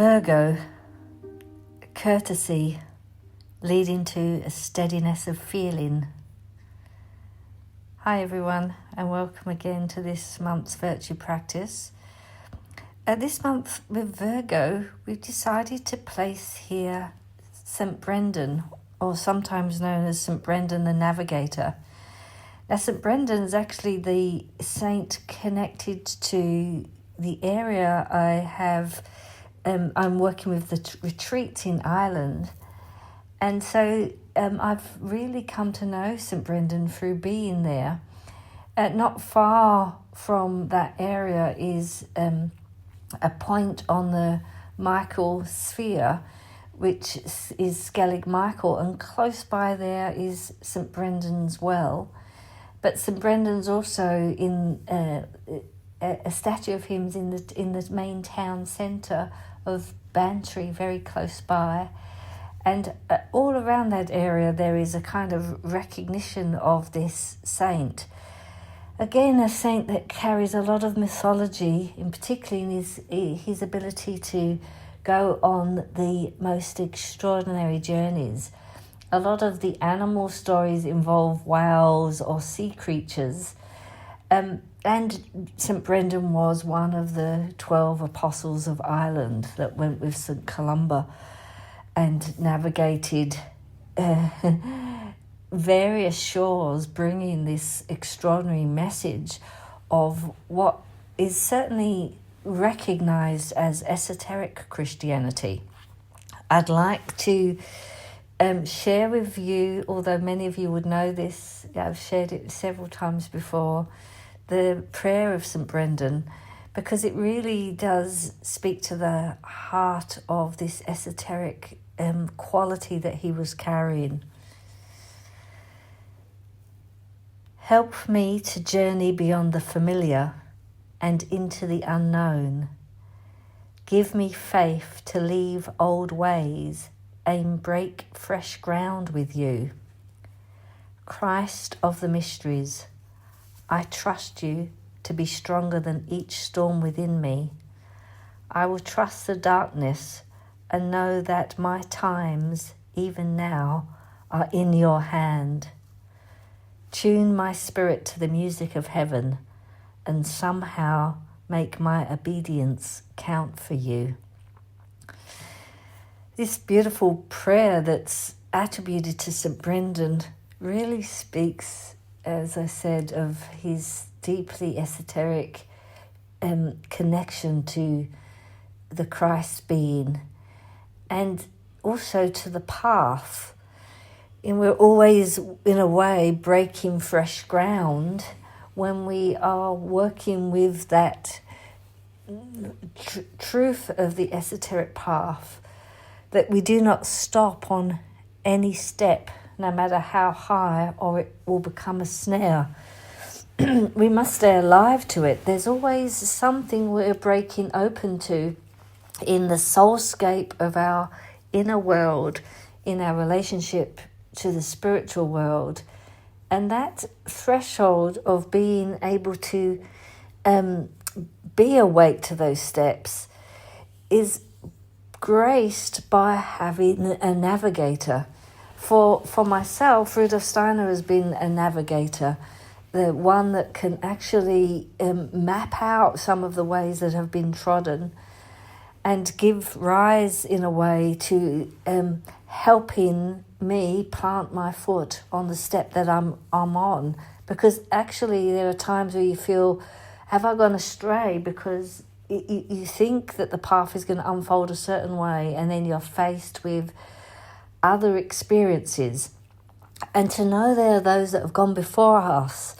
Virgo, courtesy leading to a steadiness of feeling. Hi everyone, and welcome again to this month's virtue practice. This month with Virgo, we've decided to place here St. Brendan, or sometimes known as St. Brendan the Navigator. Now, St. Brendan is actually the saint connected to the area I'm working with the retreats in Ireland. And so I've really come to know St. Brendan through being there. Not far from that area is a point on the Michael sphere, which is Skellig Michael, and close by there is St. Brendan's well. But St. Brendan's also in a statue of him is in the main town centre of Bantry, very close by. And all around that area there is a kind of recognition of this saint. Again, a saint that carries a lot of mythology, in particular in his ability to go on the most extraordinary journeys. A lot of the animal stories involve whales or sea creatures. And St. Brendan was one of the 12 apostles of Ireland that went with St. Columba and navigated various shores, bringing this extraordinary message of what is certainly recognized as esoteric Christianity. I'd like to share with you, although many of you would know this, I've shared it several times before, the prayer of St. Brendan, because it really does speak to the heart of this esoteric quality that he was carrying. Help me to journey beyond the familiar and into the unknown. Give me faith to leave old ways and break fresh ground with you. Christ of the mysteries, I trust you to be stronger than each storm within me. I will trust the darkness and know that my times, even now, are in your hand. Tune my spirit to the music of heaven and somehow make my obedience count for you. This beautiful prayer that's attributed to St. Brendan really speaks, as I said, of his deeply esoteric connection to the Christ being, and also to the path. And we're always, in a way, breaking fresh ground when we are working with that truth of the esoteric path, that we do not stop on any step, no matter how high, or it will become a snare. We must stay alive to it. There's always something we're breaking open to in the soulscape of our inner world, in our relationship to the spiritual world. And that threshold of being able to be awake to those steps is graced by having a navigator. For myself, Rudolf Steiner has been a navigator, the one that can actually map out some of the ways that have been trodden and give rise in a way to helping me plant my foot on the step that I'm on. Because actually there are times where you feel, have I gone astray? Because you think that the path is going to unfold a certain way, and then you're faced with other experiences. And to know there are those that have gone before us.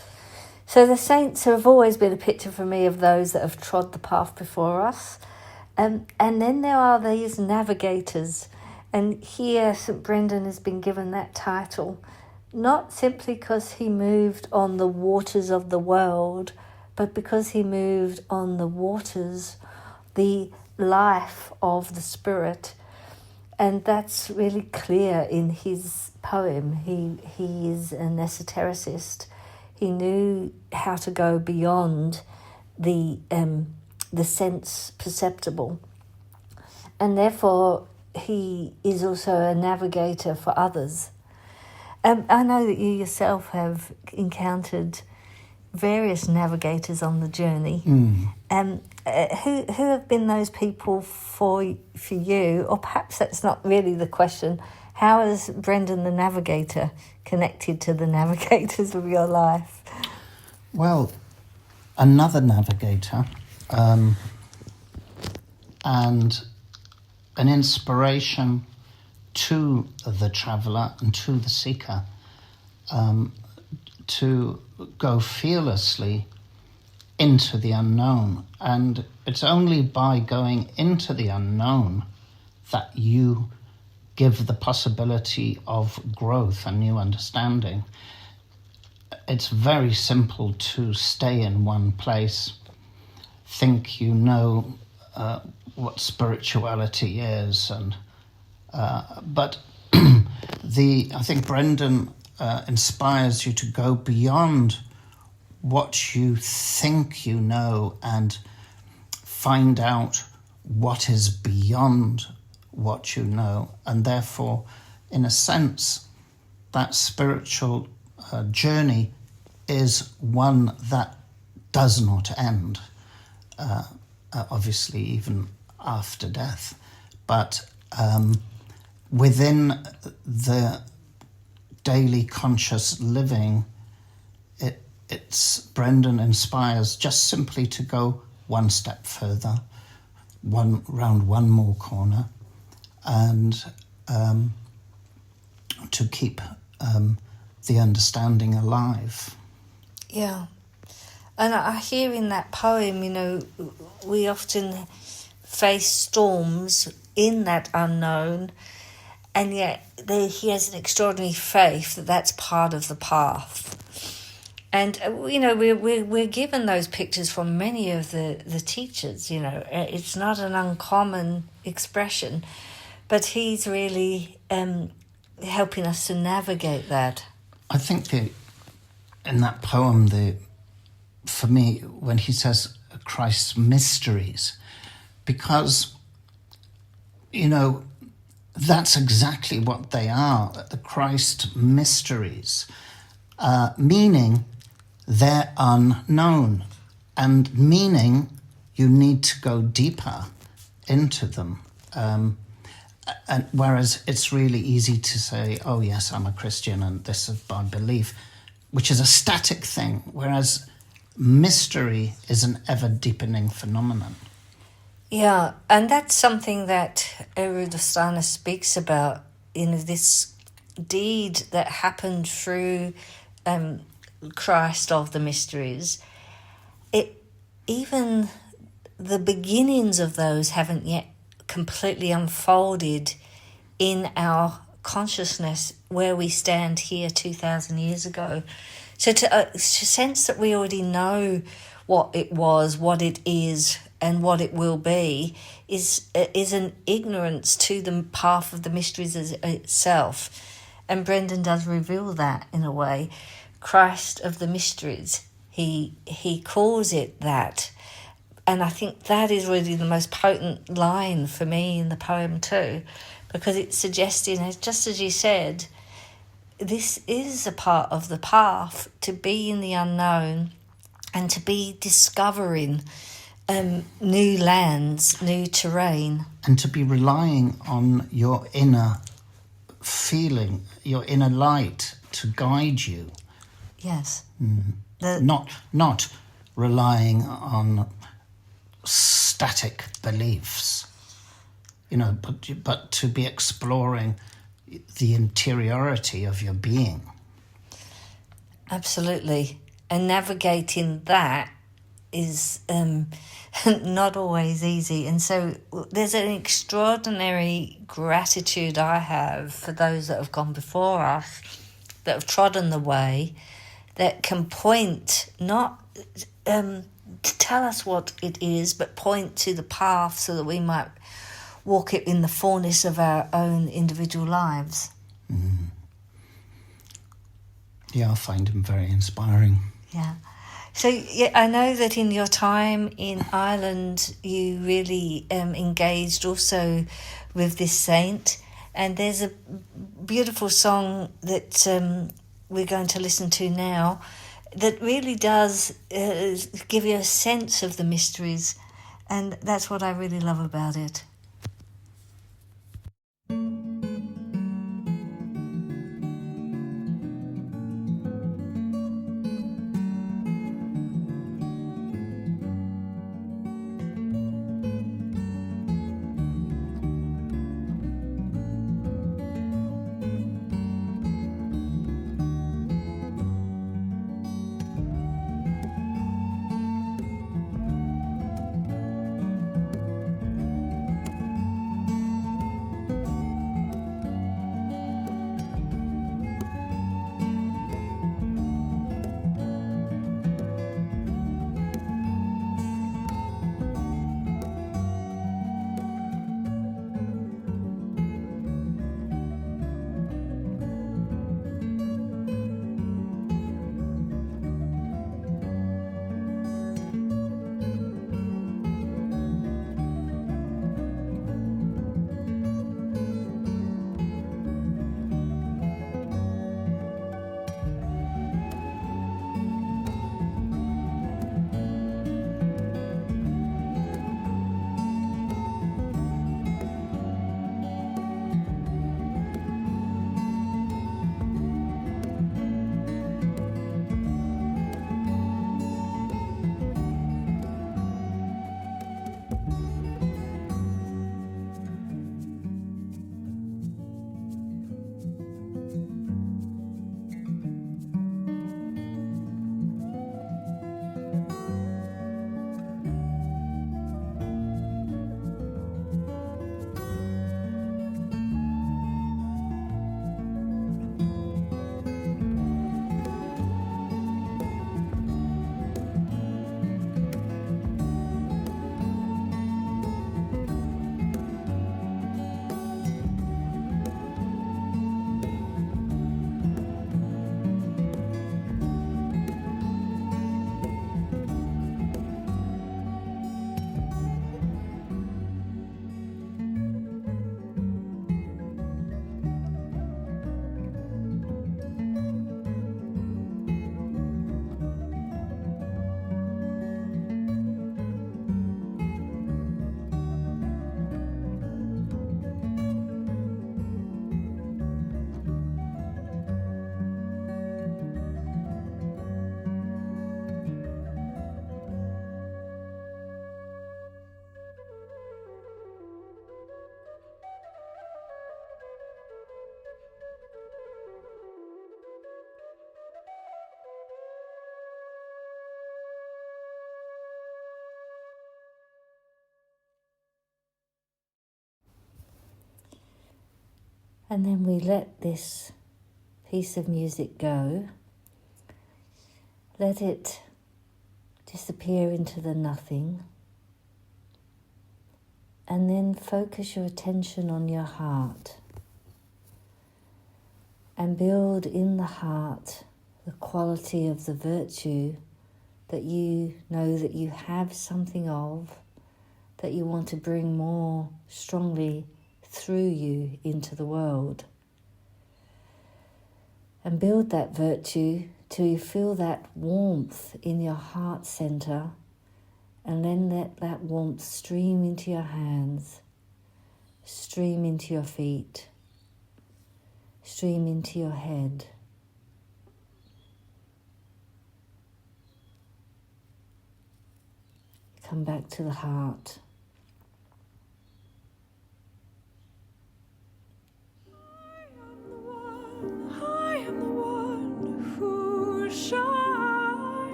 So the saints have always been a picture for me of those that have trod the path before us. And then there are these navigators. And here St. Brendan has been given that title, not simply because he moved on the waters of the world, but because he moved on the waters, the life of the spirit. And that's really clear in his poem. He is an esotericist. He knew how to go beyond the sense perceptible. and therefore he is also a navigator for others. I know that you yourself have encountered various navigators on the journey. Who have been those people for you? Or perhaps that's not really the question. How is Brendan the navigator connected to the navigators of your life? Well, another navigator and an inspiration to the traveller and to the seeker to go fearlessly into the unknown. And it's only by going into the unknown that you give the possibility of growth and new understanding. It's very simple to stay in one place, think you know what spirituality is, and but I think Brendan inspires you to go beyond what you think you know and find out what is beyond what you know. And therefore, in a sense, that spiritual journey is one that does not end, obviously even after death. But within the daily conscious living, Brendan inspires just simply to go one step further, round one more corner, and to keep the understanding alive. Yeah. And I hear in that poem, we often face storms in that unknown, and yet he has an extraordinary faith that that's part of the path. And, we're given those pictures from many of the teachers, It's not an uncommon expression, but he's really helping us to navigate that. I think in that poem, for me, when he says Christ's mysteries, because, that's exactly what they are, the Christ mysteries, meaning they're unknown, and meaning you need to go deeper into them. And whereas it's really easy to say, oh yes, I'm a Christian and this is my belief, which is a static thing, whereas mystery is an ever-deepening phenomenon. Yeah, and that's something that Steadiness speaks about in this deed that happened through Christ of the mysteries. Even the beginnings of those haven't yet completely unfolded in our consciousness where we stand here 2,000 years ago. So to sense that we already know what it was, what it is, and what it will be is an ignorance to the path of the mysteries itself. And Brendan does reveal that in a way. Christ of the mysteries, he calls it that. And I think that is really the most potent line for me in the poem too, because it's suggesting, just as you said, this is a part of the path, to be in the unknown and to be discovering new lands, new terrain. And to be relying on your inner feeling, your inner light to guide you. Yes. Not relying on static beliefs, but to be exploring the interiority of your being. Absolutely. And navigating that is not always easy. And so there's an extraordinary gratitude I have for those that have gone before us, that have trodden the way, that can point, not to tell us what it is, but point to the path so that we might walk it in the fullness of our own individual lives. Yeah, I find him very inspiring. Yeah. So yeah, I know that in your time in Ireland, you really engaged also with this saint, and there's a beautiful song that we're going to listen to now that really does give you a sense of the mysteries, and that's what I really love about it. And then we let this piece of music go. Let it disappear into the nothing. And then focus your attention on your heart. And build in the heart the quality of the virtue that you know that you have something of, that you want to bring more strongly through you into the world. And build that virtue till you feel that warmth in your heart center, and then let that warmth stream into your hands, stream into your feet, stream into your head. Come back to the heart.